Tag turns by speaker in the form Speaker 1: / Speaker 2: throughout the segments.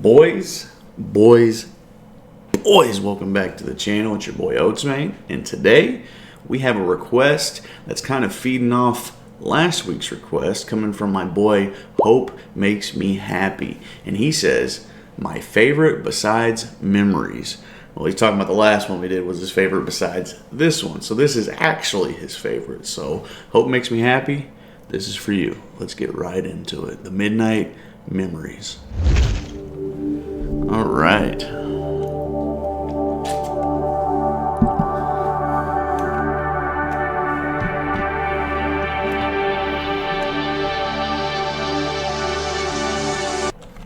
Speaker 1: Boys, boys, boys, welcome back to the channel. It's your boy Oatsmane, and today we have a request that's kind of feeding off last week's request coming from my boy Hope Makes Me Happy. And he says, my favorite besides Memories. Well, he's talking about the last one we did was his favorite besides this one. So this is actually his favorite. So Hope Makes Me Happy, this is for you. Let's get right into it. The Midnight Memories. All right.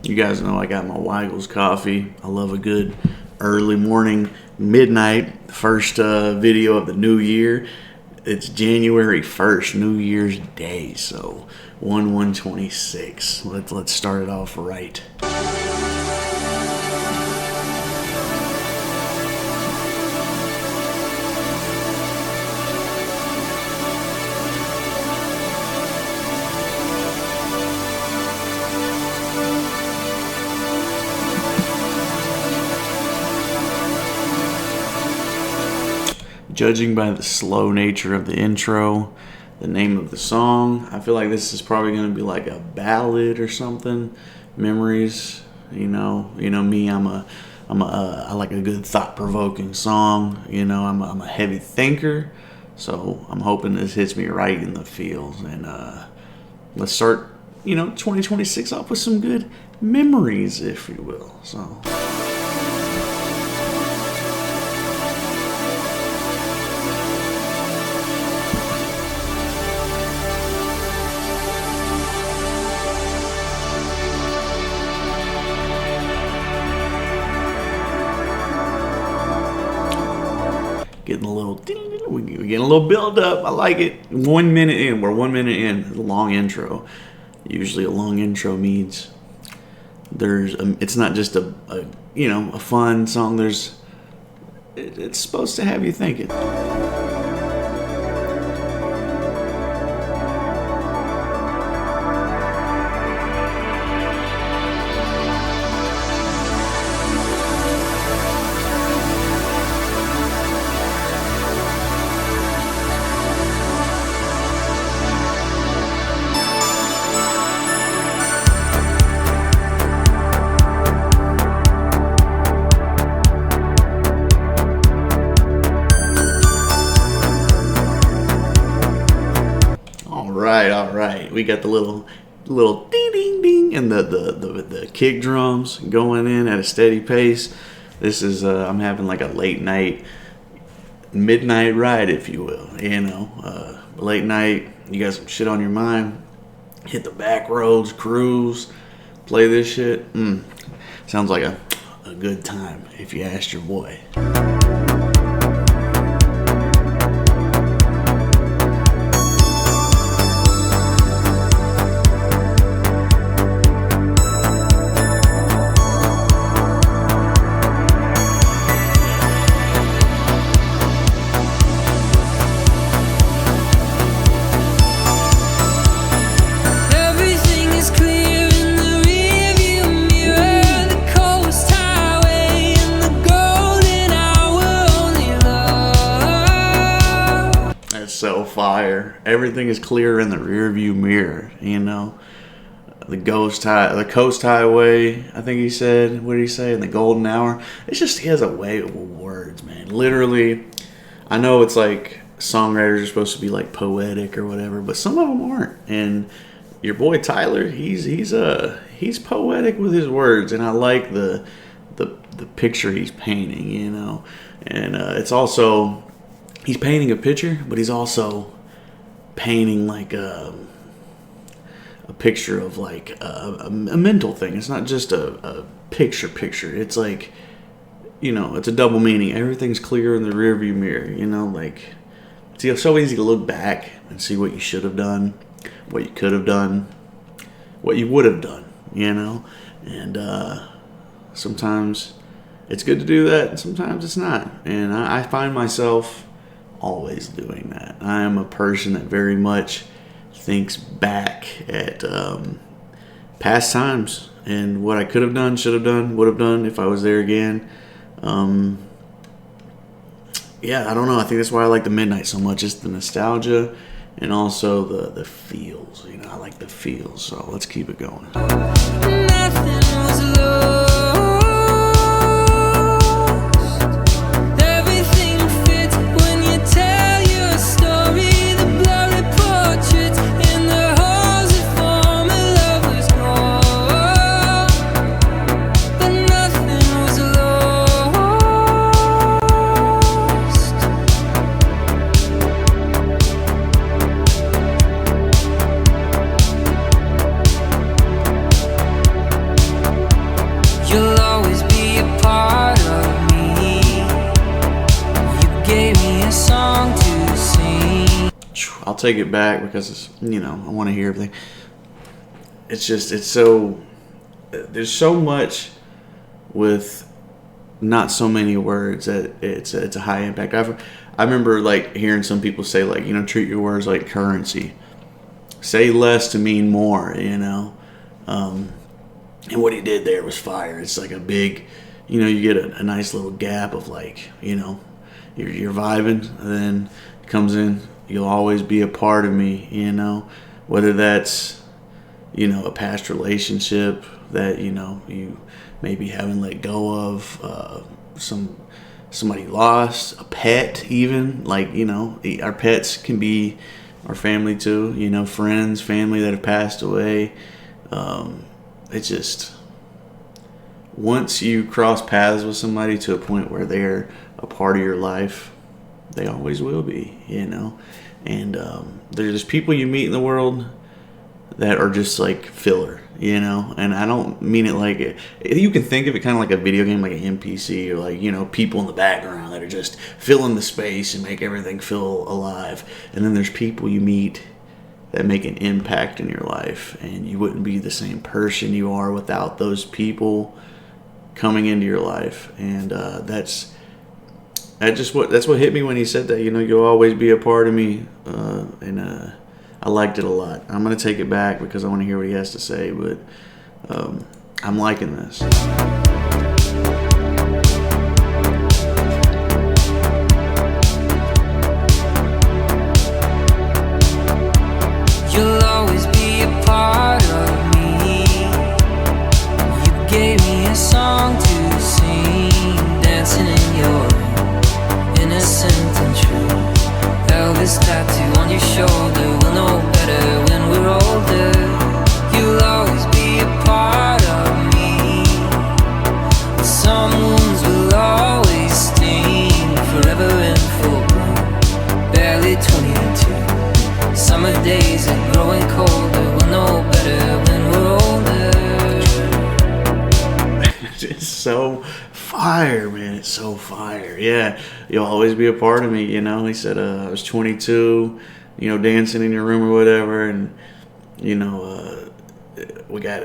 Speaker 1: You guys know I got my Weigels coffee. I love a good early morning, midnight, first video of the new year. It's January 1st, New Year's Day, so 1/1/26. Let's start it off right. Judging by the slow nature of the intro, the name of the song, I feel like this is probably going to be like a ballad or something. Memories, you know me. I like a good thought-provoking song. I'm a heavy thinker, so I'm hoping this hits me right in the feels. And let's start, 2026 off with some good memories, if you will. So. We're getting a little build up. I like it. 1 minute in. We're 1 minute in. A long intro. Usually a long intro means it's not just a fun song. It's supposed to have you thinking. All right. We got the little ding ding ding and the kick drums going in at a steady pace. This is I'm having like a late night, midnight ride, if you will. Late night. You got some shit on your mind. Hit the back roads, cruise, play this shit. Sounds like a good time if you asked your boy. So fire. Everything is clear in the rearview mirror. The coast highway. I think he said. What did he say? In the golden hour. It's just he has a way with words, man. Literally, I know it's like songwriters are supposed to be like poetic or whatever, but some of them aren't. And your boy Tyler, he's poetic with his words, and I like the picture he's painting. And it's also. He's painting a picture, but he's also painting like a picture of like a mental thing. It's not just a picture. It's like, it's a double meaning. Everything's clear in the rearview mirror. It's so easy to look back and see what you should have done, what you could have done, what you would have done. And sometimes it's good to do that, and sometimes it's not. And I find myself always doing that. I am a person that very much thinks back at past times and what I could have done, should have done, would have done if I was there again. Yeah, I don't know. I think that's why I like the Midnight so much. It's the nostalgia and also the feels. You know, I like the feels. So let's keep it going.
Speaker 2: Nothing was lost. Everything fits when you tell your story. The blurry portraits in the halls of former lovers gone, but nothing was lost. You'll always be a part of me. You gave me a song to sing.
Speaker 1: I'll take it back because it's, you know, I want to hear everything. It's just, it's so, there's so much with not so many words that it's a high impact. I remember like hearing some people say like, you know, treat your words like currency. Say less to mean more, you know. And what he did there was fire. It's like a big, you know, you get a nice little gap of like, you know, you're vibing, and then it comes in, you'll always be a part of me, you know, whether that's, you know, a past relationship that, you know, you maybe haven't let go of, somebody lost, a pet even, like, you know, our pets can be our family too, you know, friends, family that have passed away. It's just, once you cross paths with somebody to a point where they're a part of your life, they always will be, you know. And there's people you meet in the world that are just like filler, you know. And I don't mean it like it. You can think of it kind of like a video game, like an NPC, or like, you know, people in the background that are just filling the space and make everything feel alive. And then there's people you meet that make an impact in your life, and you wouldn't be the same person you are without those people coming into your life. And that's what hit me when he said that, you know, you'll always be a part of me. And I liked it a lot. I'm gonna take it back because I want to hear what he has to say, but I'm liking this.
Speaker 2: You'll always be a part of me. You gave me a song to sing, dancing in your room, innocent and true. Elvis tattoo on your shoulder, we'll know better when we're older. You'll always be a part of me. Some wounds will always sting, forever in full bloom, barely 22. Summer days are growing colder, we'll know better when we're older.
Speaker 1: It's so fire, man. It's so fire. Yeah, you'll always be a part of me, you know. He said I was 22, you know, dancing in your room or whatever, and, you know, we got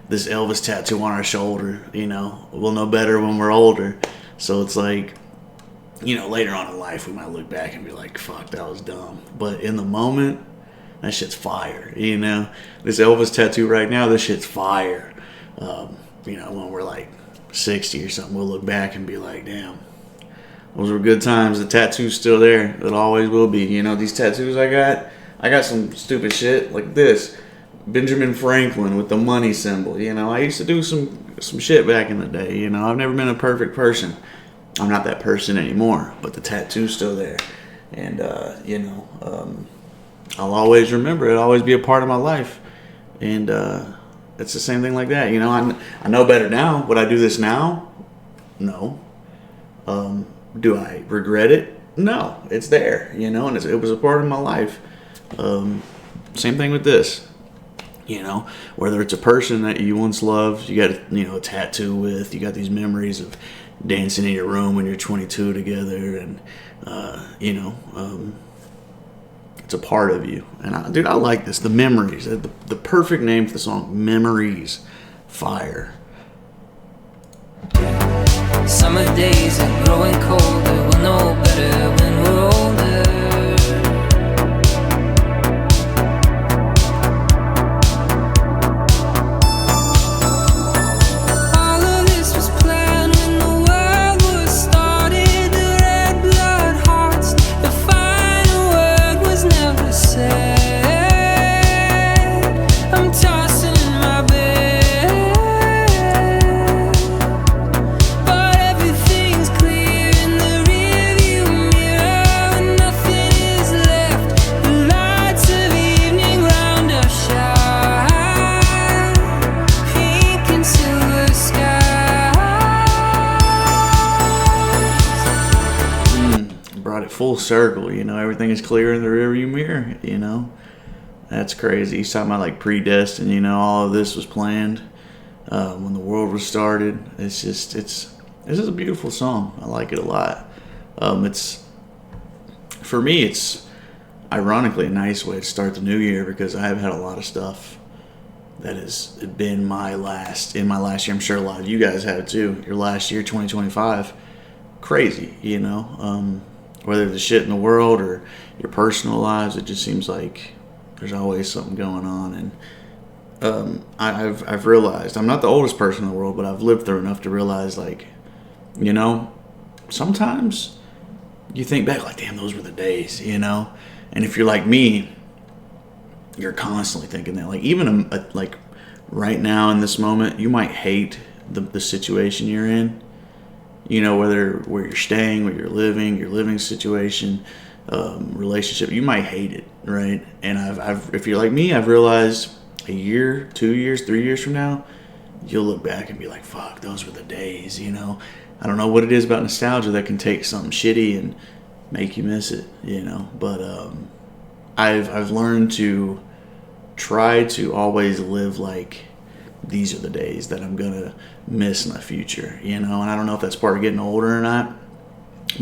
Speaker 1: this Elvis tattoo on our shoulder, you know. We'll know better when we're older. So it's like, you know, later on in life we might look back and be like, fuck, that was dumb. But in the moment, that shit's fire, you know. This Elvis tattoo right now, this shit's fire. You know, when we're like 60 or something, we'll look back and be like, damn, those were good times. The tattoo's still there. It always will be. You know, these tattoos I got some stupid shit like this. Benjamin Franklin with the money symbol. You know, I used to do some shit back in the day. You know, I've never been a perfect person. I'm not that person anymore, but the tattoo's still there. And, you know, I'll always remember it. It'll always be a part of my life. And it's the same thing like that. You know, I know better now. Would I do this now? No. Do I regret it? No. It's there, you know, and it was a part of my life. Same thing with this. You know, whether it's a person that you once loved, you got, you know, a tattoo with, you got these memories of dancing in your room when you're 22 together, and, you know, it's a part of you. And, dude, I like this. The Memories. The perfect name for the song, Memories. Fire.
Speaker 2: Summer days are growing colder, we'll know better when we're older.
Speaker 1: full circle. Everything is clear in the rearview mirror. That's crazy. He's talking about like predestined. All of this was planned when the world was started. This is a beautiful song. I like it a lot. It's for me. It's ironically a nice way to start the new year because I have had a lot of stuff that has been in my last year. I'm sure a lot of you guys have too. Your last year, 2025, crazy. Whether the shit in the world or your personal lives, it just seems like there's always something going on. And I've realized I'm not the oldest person in the world, but I've lived through enough to realize, like, sometimes you think back like, damn, those were the days. And if you're like me, you're constantly thinking that. Like, even like right now in this moment, you might hate the situation you're in. Whether where you're staying, where you're living, your living situation, relationship, you might hate it, right? And if you're like me, I've realized a year, 2 years, 3 years from now, you'll look back and be like, fuck, those were the days. I don't know what it is about nostalgia that can take something shitty and make you miss it, but I've learned to try to always live like these are the days that I'm gonna miss in the future, and I don't know if that's part of getting older or not,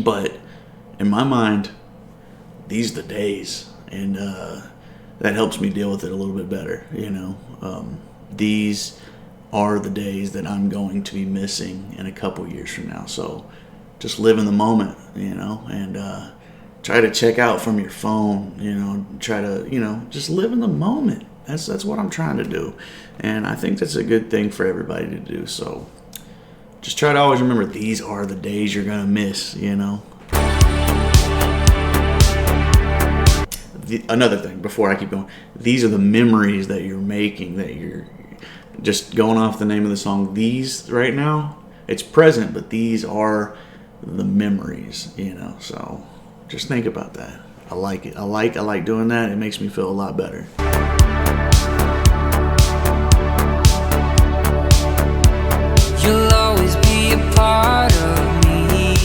Speaker 1: but in my mind, these are the days, and that helps me deal with it a little bit better. These are the days that I'm going to be missing in a couple years from now. So just live in the moment, and try to check out from your phone, try to, just live in the moment. That's what I'm trying to do. And I think that's a good thing for everybody to do. So just try to always remember these are the days you're going to miss, Another thing before I keep going, these are the memories that you're making, that you're just going off the name of the song. These right now, it's present, but these are the memories, so just think about that. I like it. I like doing that. It makes me feel a lot better.
Speaker 2: You'll always be a part of me.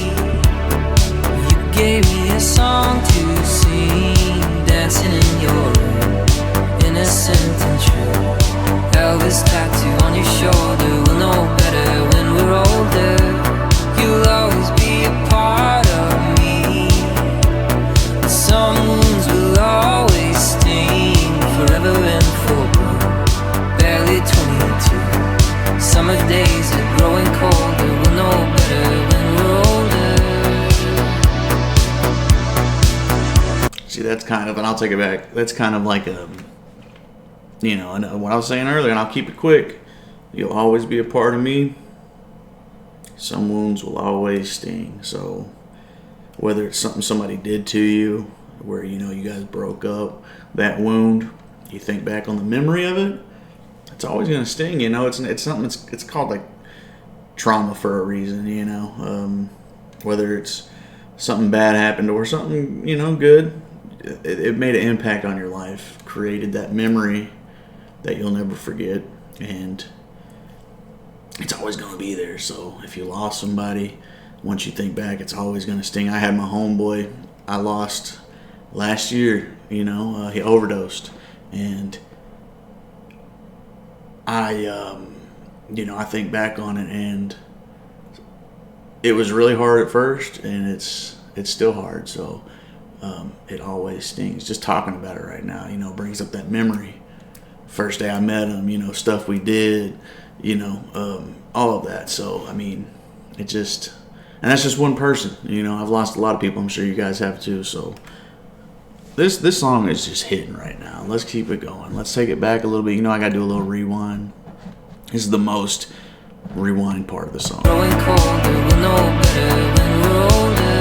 Speaker 2: You gave me a song to sing, dancing in your room, innocent and true. Elvis tattoo on your shoulder, we'll know better when we're older. You'll always be a part of me. Some wounds will always sting, forever and full bloom. Barely 22. Summer days are growing colder, we'll know better when we're older.
Speaker 1: See, that's kind of, and I'll take it back, that's kind of like what I was saying earlier, and I'll keep it quick. You'll always be a part of me. Some wounds will always sting. So whether it's something somebody did to you, where you guys broke up, that wound, you think back on the memory of it, it's always gonna sting. It's something. It's called like trauma for a reason. Whether it's something bad happened or something good, it made an impact on your life, created that memory that you'll never forget, and it's always going to be there. So if you lost somebody, once you think back, it's always going to sting. I had my homeboy I lost last year. He overdosed, and I think back on it, and it was really hard at first, and it's still hard. So it always stings. Just talking about it right now, brings up that memory. First day I met him, stuff we did, all of that. So, it just, and that's just one person, I've lost a lot of people. I'm sure you guys have too. So this song is just hitting right now. Let's keep it going. Let's take it back a little bit. I got to do a little rewind. This is the most rewind part of the song.
Speaker 2: Growing colder, we'll know better when we're older.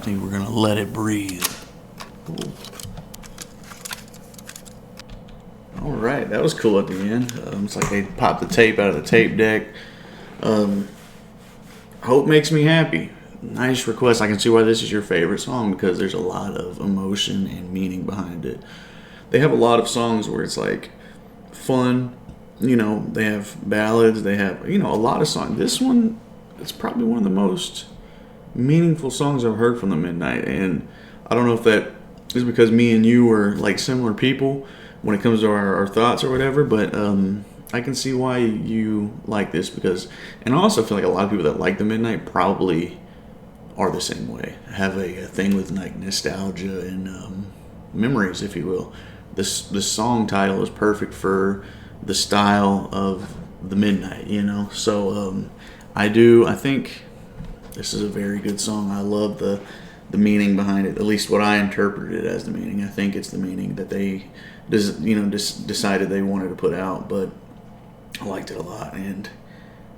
Speaker 1: think we're gonna let it breathe. Ooh. All right, that was cool at the end. It's like they popped the tape out of the tape deck. Hope Makes Me Happy. Nice request. I can see why this is your favorite song, because there's a lot of emotion and meaning behind it. They have a lot of songs where it's like fun, they have ballads, they have, a lot of songs. This one, it's probably one of the most meaningful songs I've heard from the Midnight, and I don't know if that is because me and you are like similar people when it comes to our thoughts or whatever, but I can see why you like this, and I also feel like a lot of people that like the Midnight probably are the same way, have a thing with like nostalgia and memories, if you will. This song title is perfect for the style of the Midnight, So I think this is a very good song. I love the meaning behind it, at least what I interpreted as the meaning. I think it's the meaning that they decided they wanted to put out, but I liked it a lot, and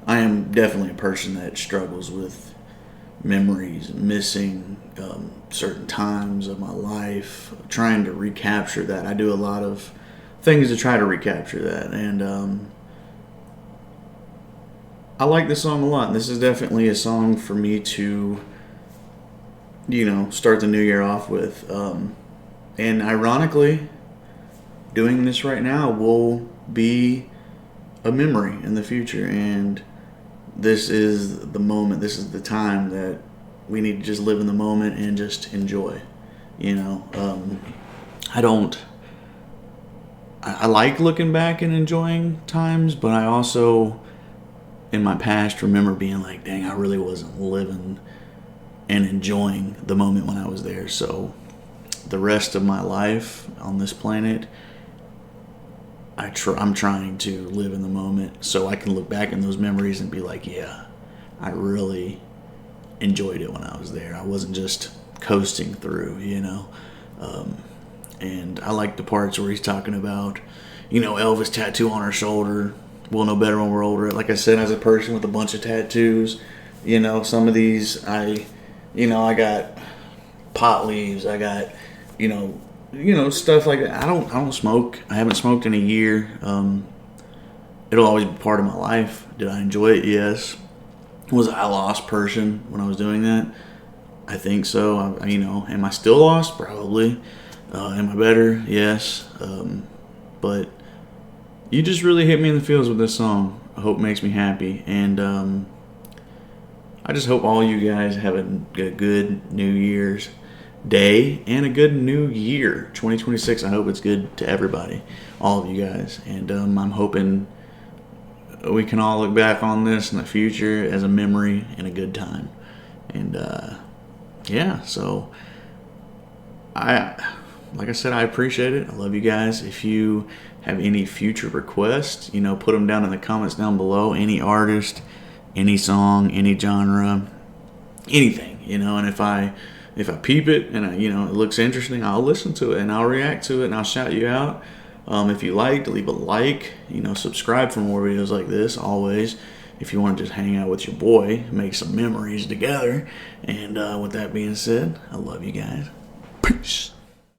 Speaker 1: I am definitely a person that struggles with memories, missing certain times of my life, trying to recapture that. I do a lot of things to try to recapture that, and I like this song a lot. This is definitely a song for me to, start the new year off with. And ironically, doing this right now will be a memory in the future, and this is the moment, this is the time that we need to just live in the moment and just enjoy. I like looking back and enjoying times, but I also, in my past, remember being like, dang, I really wasn't living and enjoying the moment when I was there. So the rest of my life on this planet, I'm trying to live in the moment so I can look back in those memories and be like, yeah, I really enjoyed it when I was there. I wasn't just coasting through, and I like the parts where he's talking about, Elvis tattoo on her shoulder. We'll know better when we're older. Like I said, as a person with a bunch of tattoos, some of these I got pot leaves. I got, stuff like that. I don't smoke. I haven't smoked in a year. It'll always be part of my life. Did I enjoy it? Yes. Was I a lost person when I was doing that? I think so. Am I still lost? Probably. Am I better? Yes. But you just really hit me in the feels with this song. Hope Makes Me Happy. And I just hope all you guys have a good New Year's Day and a good New Year. 2026, I hope it's good to everybody, all of you guys. And I'm hoping we can all look back on this in the future as a memory and a good time. And so like I said, I appreciate it. I love you guys. If you have any future requests, put them down in the comments down below. Any artist, any song, any genre, anything, and if I peep it and it looks interesting, I'll listen to it and I'll react to it and I'll shout you out. If you liked, leave a like, subscribe for more videos like this. Always, if you want to just hang out with your boy, make some memories together. And with that being said, I love you guys. Peace.